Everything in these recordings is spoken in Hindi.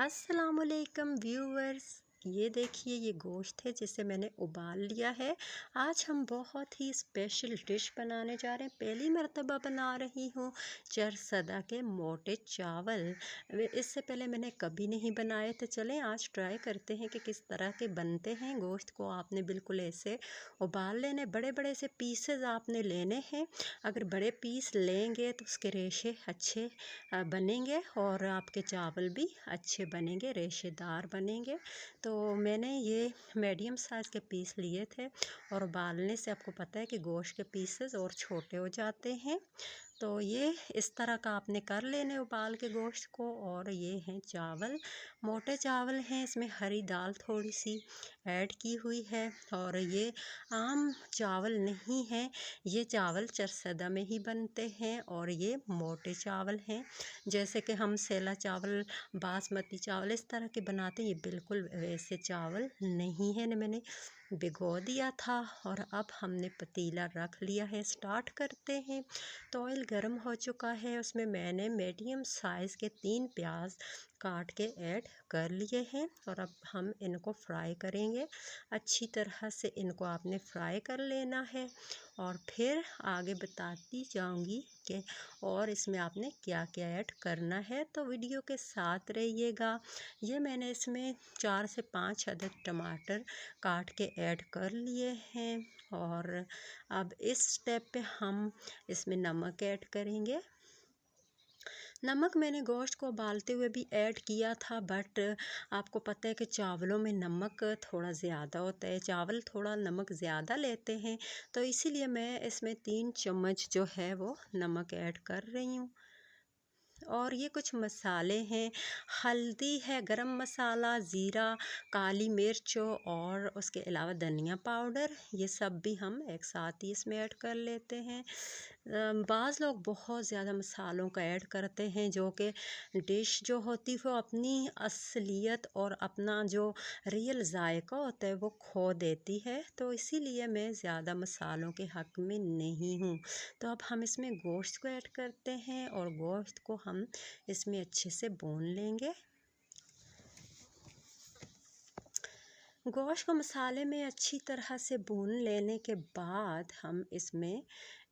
अस्सलामुअलैकुम व्यूअर्स। ये देखिए, ये गोश्त है जिसे मैंने उबाल लिया है। आज हम बहुत ही स्पेशल डिश बनाने जा रहे हैं। पहली मर्तबा बना रही हूँ चरसदा के मोटे चावल। इससे पहले मैंने कभी नहीं बनाए, तो चलें आज ट्राई करते हैं कि किस तरह के बनते हैं। गोश्त को आपने बिल्कुल ऐसे उबाल लेने, बड़े बड़े से पीसेस आपने लेने हैं। अगर बड़े पीस लेंगे तो उसके रेशे अच्छे बनेंगे और आपके चावल भी अच्छे बनेंगे, रेशेदार बनेंगे। तो मैंने ये मीडियम साइज़ के पीस लिए थे और उबालने से आपको पता है कि गोश्त के पीसेस और छोटे हो जाते हैं। तो ये इस तरह का आपने कर लेने उबाल के गोश्त को। और ये हैं चावल, मोटे चावल हैं, इसमें हरी दाल थोड़ी सी ऐड की हुई है। और ये आम चावल नहीं है, ये चावल चरसदा में ही बनते हैं और ये मोटे चावल हैं। जैसे कि हम सेला चावल, बासमती चावल इस तरह के बनाते हैं, ये बिल्कुल वैसे चावल नहीं है। मैंने भिगो दिया था और अब हमने पतीला रख लिया है। स्टार्ट करते हैं। तो ऑयल गर्म हो चुका है, उसमें मैंने मीडियम साइज़ के 3 प्याज काट के ऐड कर लिए हैं और अब हम इनको फ्राई करेंगे। अच्छी तरह से इनको आपने फ्राई कर लेना है और फिर आगे बताती जाऊंगी कि और इसमें आपने क्या क्या ऐड करना है। तो वीडियो के साथ रहिएगा। ये मैंने इसमें 4 से 5 अदद टमाटर काट के ऐड कर लिए हैं और अब इस स्टेप पे हम इसमें नमक ऐड करेंगे। नमक मैंने गोश्त को उबालते हुए भी ऐड किया था, बट आपको पता है कि चावलों में नमक थोड़ा ज़्यादा होता है, चावल थोड़ा नमक ज़्यादा लेते हैं, तो इसीलिए मैं इसमें 3 चम्मच जो है वो नमक ऐड कर रही हूँ। और ये कुछ मसाले हैं, हल्दी है, गरम मसाला, ज़ीरा, काली मिर्च और उसके अलावा धनिया पाउडर, ये सब भी हम एक साथ ही इसमें ऐड कर लेते हैं। बाज़ लोग बहुत ज़्यादा मसालों का ऐड करते हैं, जो कि डिश जो होती है वो अपनी असलियत और अपना जो रियल ज़ायक़ा होता है वो खो देती है। तो इसीलिए मैं ज़्यादा मसालों के हक़ में नहीं हूँ। तो अब हम इसमें गोश्त को ऐड करते हैं और गोश्त को हम इसमें अच्छे से भून लेंगे। गोश्त को मसाले में अच्छी तरह से भून लेने के बाद हम इसमें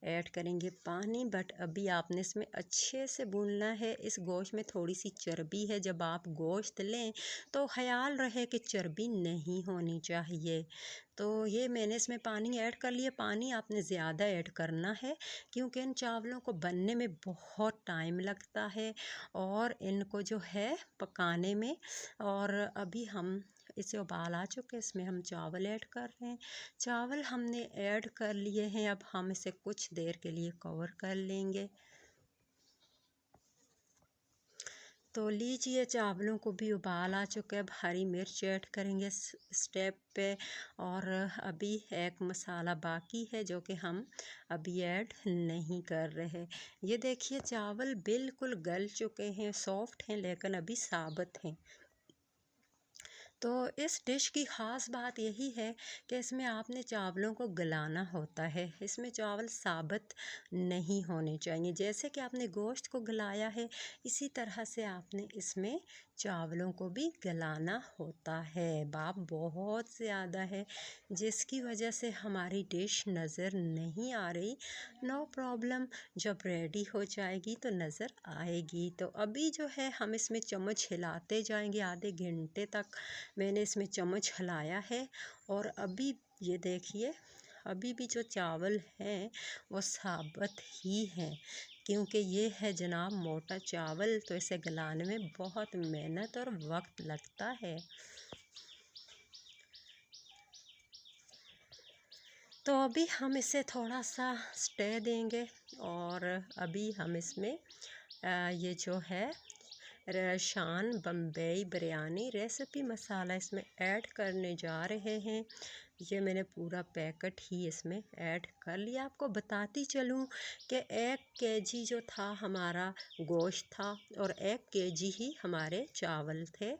ऐड करेंगे पानी, बट अभी आपने इसमें अच्छे से भूनना है। इस गोश्त में थोड़ी सी चर्बी है, जब आप गोश्त लें तो ख्याल रहे कि चर्बी नहीं होनी चाहिए। तो ये मैंने इसमें पानी ऐड कर लिया। पानी आपने ज़्यादा ऐड करना है क्योंकि इन चावलों को बनने में बहुत टाइम लगता है और इनको जो है पकाने में। और अभी हम इसे उबाल आ चुके हैं, इसमें हम चावल ऐड कर रहे हैं। चावल हमने ऐड कर लिए हैं, अब हम इसे कुछ देर के लिए कवर कर लेंगे। तो लीजिए, चावलों को भी उबाल आ चुका है। अब हरी मिर्च ऐड करेंगे इस स्टेप पे। और अभी एक मसाला बाकी है जो कि हम अभी ऐड नहीं कर रहे। ये देखिए, चावल बिल्कुल गल चुके हैं, सॉफ्ट हैं, लेकिन अभी साबुत हैं। तो इस डिश की ख़ास बात यही है कि इसमें आपने चावलों को गलाना होता है, इसमें चावल साबुत नहीं होने चाहिए। जैसे कि आपने गोश्त को गलाया है, इसी तरह से आपने इसमें चावलों को भी गलाना होता है। भाप बहुत ज़्यादा है जिसकी वजह से हमारी डिश नज़र नहीं आ रही। नो प्रॉब्लम, जब रेडी हो जाएगी तो नज़र आएगी। तो अभी जो है हम इसमें चम्मच हिलाते जाएंगे। आधे घंटे तक मैंने इसमें चम्मच हिलाया है और अभी ये देखिए, अभी भी जो चावल हैं वो साबुत ही हैं, क्योंकि ये है जनाब मोटा चावल, तो इसे गलाने में बहुत मेहनत और वक्त लगता है। तो अभी हम इसे थोड़ा सा स्टे देंगे और अभी हम इसमें ये जो है शान बम्बई बिरयानी रेसिपी मसाला इसमें ऐड करने जा रहे हैं। ये मैंने पूरा पैकेट ही इसमें ऐड कर लिया। आपको बताती चलूँ कि 1 केजी जो था हमारा गोश्त था और 1 केजी ही हमारे चावल थे।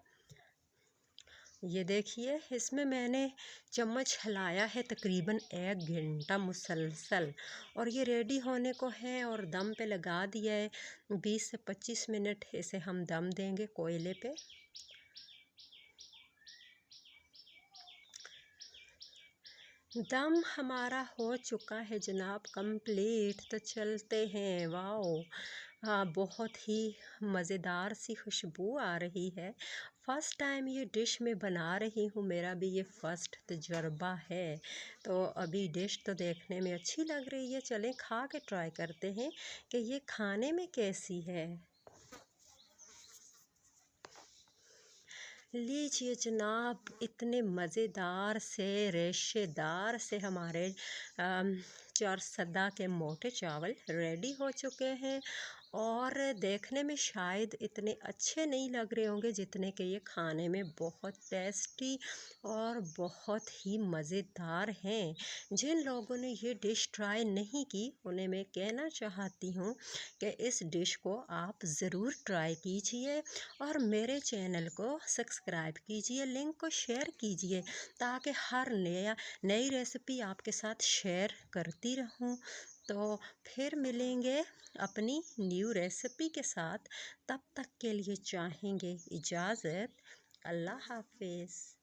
ये देखिए, इसमें मैंने चम्मच हिलाया है तकरीबन 1 घंटा मुसलसल और ये रेडी होने को है और दम पे लगा दिया है। 20 से 25 मिनट इसे हम दम देंगे कोयले पे। दम हमारा हो चुका है जनाब कंप्लीट, तो चलते हैं। वाओ, हाँ, बहुत ही मज़ेदार सी खुशबू आ रही है। फ़र्स्ट टाइम ये डिश मैं बना रही हूँ, मेरा भी ये फ़र्स्ट तजुर्बा है। तो अभी डिश तो देखने में अच्छी लग रही है, चलें खा के ट्राई करते हैं कि ये खाने में कैसी है। लीजिए जनाब, इतने मज़ेदार से रेशेदार से हमारे चारसदा के मोटे चावल रेडी हो चुके हैं। और देखने में शायद इतने अच्छे नहीं लग रहे होंगे जितने कि ये खाने में बहुत टेस्टी और बहुत ही मज़ेदार हैं। जिन लोगों ने ये डिश ट्राई नहीं की उन्हें मैं कहना चाहती हूँ कि इस डिश को आप ज़रूर ट्राई कीजिए और मेरे चैनल को सब्सक्राइब कीजिए, लिंक को शेयर कीजिए, ताकि हर नई रेसिपी आपके साथ शेयर करती रहूं। तो फिर मिलेंगे अपनी न्यू रेसिपी के साथ। तब तक के लिए चाहेंगे इजाज़त। अल्लाह हाफिज़।